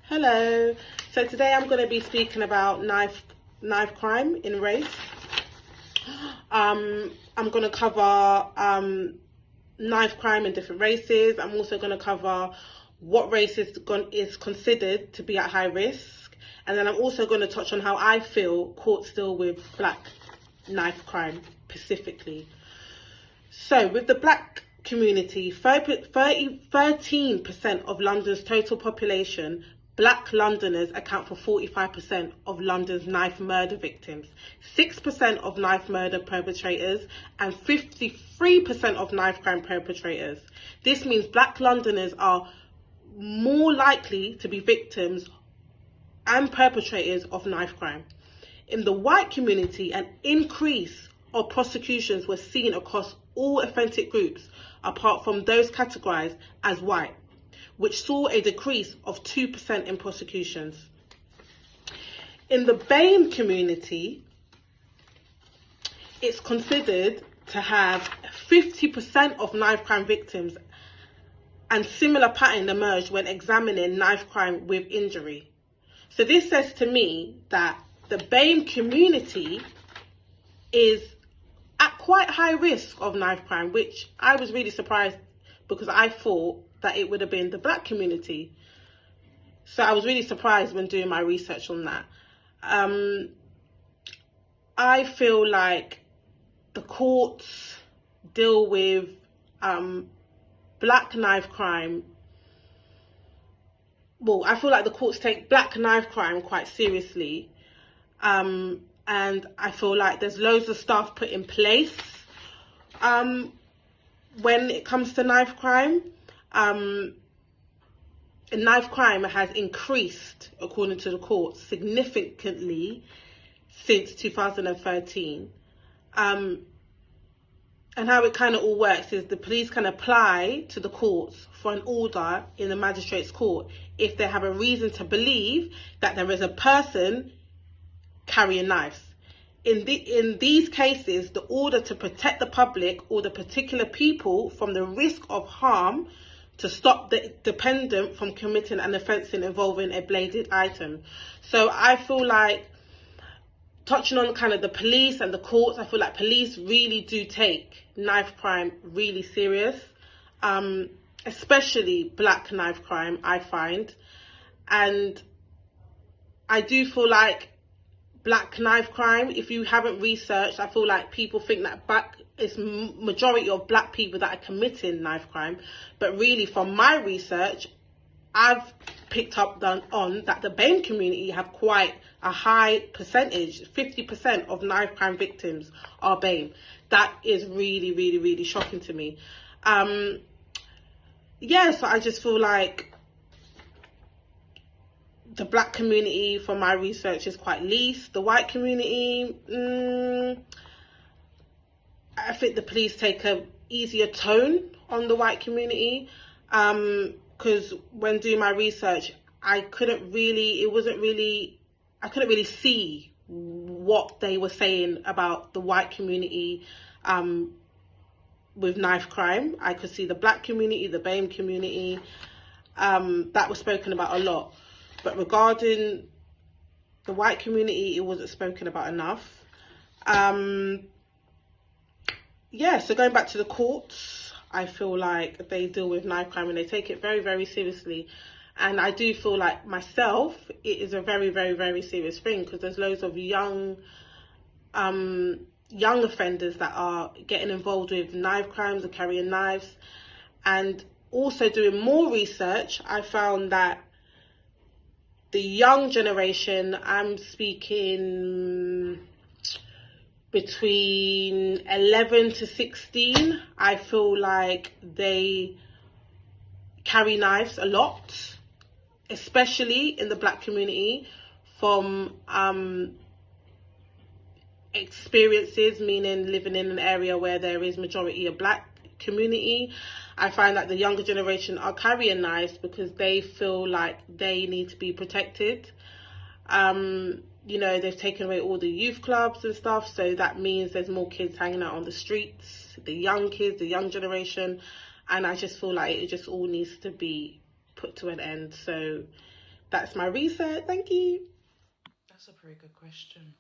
Hello. So today I'm going to be speaking about knife crime in race. I'm going to cover knife crime in different races. I'm also going to cover what race is considered to be at high risk, and then I'm also going to touch on how I feel courts deal with black knife crime specifically. So with the black community, 13% of London's total population, black Londoners account for 45% of London's knife murder victims, 6% of knife murder perpetrators, and 53% of knife crime perpetrators. This means black Londoners are more likely to be victims and perpetrators of knife crime. In the white community, an increase of prosecutions was seen across all ethnic groups apart from those categorized as white, which saw a decrease of 2% in prosecutions. In the BAME community, it's considered to have 50% of knife crime victims, and similar pattern emerged when examining knife crime with injury. So this says to me that the BAME community is at quite high risk of knife crime, which I was really surprised because I thought that it would have been the black community. So I was really surprised when doing my research on that. I feel like the courts deal with black knife crime. Well, I feel like the courts take black knife crime quite seriously. And I feel like there's loads of stuff put in place when it comes to knife crime. Knife crime has increased, according to the courts, significantly since 2013. And how it kind of all works is the police can apply to the courts for an order in the magistrate's court if they have a reason to believe that there is a person carrying knives. In these cases, the order to protect the public or the particular people from the risk of harm to stop the dependent from committing an offence involving a bladed item. So I feel like, touching on kind of the police and the courts, I feel like police really do take knife crime really serious, especially black knife crime, I find. And I do feel like black knife crime, if you haven't researched, I feel like people think that it's majority of black people that are committing knife crime, but really from my research, I've picked up on that the BAME community have quite a high percentage. 50% of knife crime victims are BAME. That is really, really, really shocking to me. So I just feel like the black community, from my research, is quite least. The white community, I think the police take a easier tone on the white community, because when doing my research, I couldn't really see what they were saying about the white community with knife crime. I could see the black community, the BAME community, that was spoken about a lot. But regarding the white community, it wasn't spoken about enough. So going back to the courts, I feel like they deal with knife crime and they take it very, very seriously. And I do feel like myself, it is a very, very, very serious thing, because there's loads of young offenders that are getting involved with knife crimes and carrying knives. And also doing more research, I found that the young generation, I'm speaking between 11 to 16, I feel like they carry knives a lot, especially in the black community, from experiences, meaning living in an area where there is majority of black community. I find that the younger generation are carrying knives because they feel like they need to be protected. They've taken away all the youth clubs and stuff, so that means there's more kids hanging out on the streets, the young kids, the young generation, and I just feel like it just all needs to be put to an end. So That's my research. Thank you. That's a pretty good question.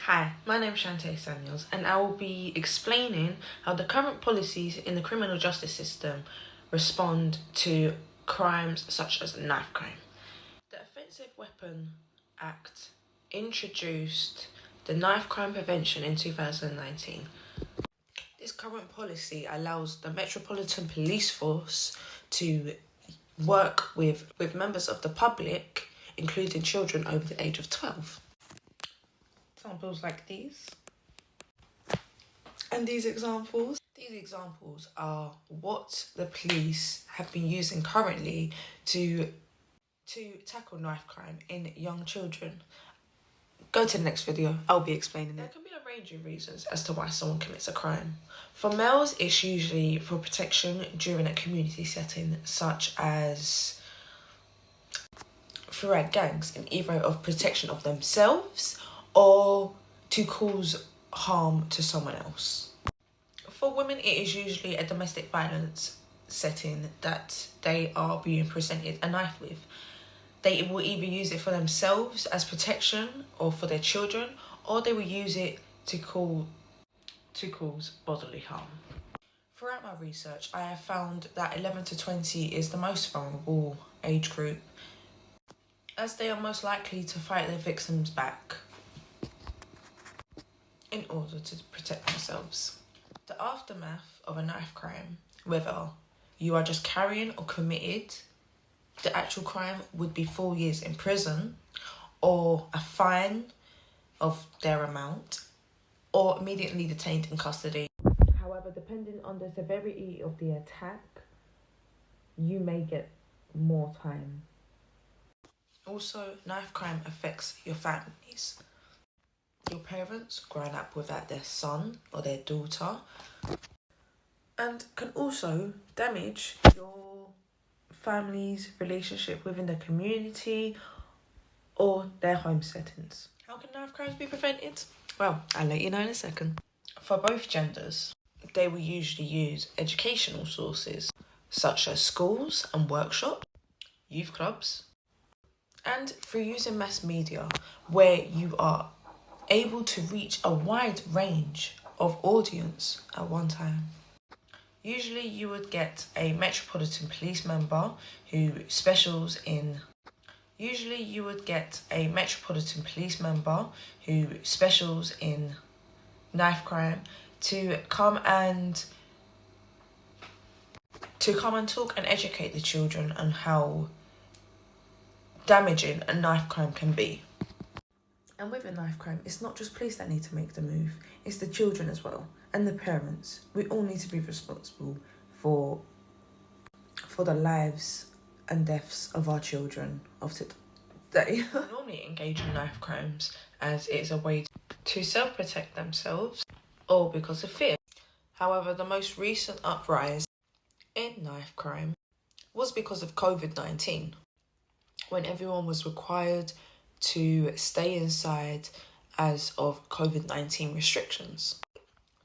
Hi, my name is Shantae Samuels, and I will be explaining how the current policies in the criminal justice system respond to crimes such as knife crime. The Offensive Weapon Act introduced the knife crime prevention in 2019. This current policy allows the Metropolitan Police Force to work with members of the public, including children over the age of 12. Examples like these. And these examples are what the police have been using currently to tackle knife crime in young children. Go to the next video, I'll be explaining it. There can be a range of reasons as to why someone commits a crime. For males, it's usually for protection during a community setting, such as throughout gangs, in either of protection of themselves or to cause harm to someone else. For women, it is usually a domestic violence setting that they are being presented a knife with. They will either use it for themselves as protection or for their children, or they will use it to cause bodily harm. Throughout my research, I have found that 11 to 20 is the most vulnerable age group, as they are most likely to fight their victims back in order to protect themselves. The aftermath of a knife crime, whether you are just carrying or committed the actual crime, would be 4 years in prison or a fine of their amount or immediately detained in custody. However, depending on the severity of the attack, you may get more time. Also, knife crime affects your families. Your parents growing up without their son or their daughter, and can also damage your family's relationship within the community or their home settings. How can knife crimes be prevented? Well, I'll let you know in a second. For both genders, they will usually use educational sources such as schools and workshops, youth clubs, and through using mass media, where you are able to reach a wide range of audience at one time. Usually you would get a Metropolitan Police member who specials in knife crime to come and talk and educate the children on how damaging a knife crime can be. And with a knife crime, it's not just police that need to make the move, it's the children as well, and the parents. We all need to be responsible for the lives and deaths of our children of today. They normally engage in knife crimes as it's a way to self-protect themselves or because of fear. However, the most recent uprise in knife crime was because of COVID-19, when everyone was required to stay inside as of COVID-19 restrictions.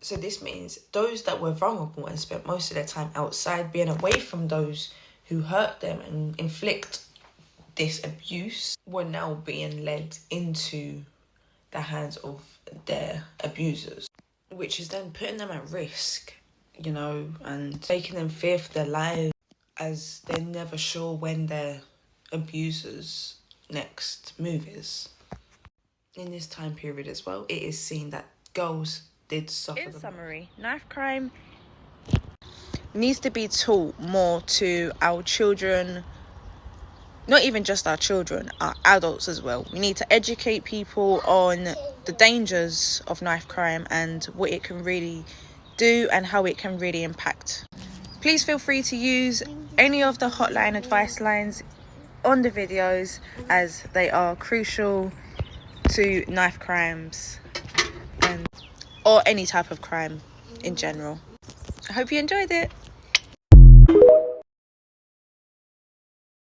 So this means those that were vulnerable and spent most of their time outside, being away from those who hurt them and inflict this abuse, were now being led into the hands of their abusers, which is then putting them at risk, and making them fear for their lives, as they're never sure when their abusers' next move is. In this time period as well, it is seen that girls did suffer. In summary, knife crime needs to be taught more to our children, not even just our children, our adults as well. We need to educate people on the dangers of knife crime and what it can really do and how it can really impact. Please feel free to use any of the hotline advice lines on the videos, as they are crucial to knife crimes or any type of crime in general. I hope you enjoyed it.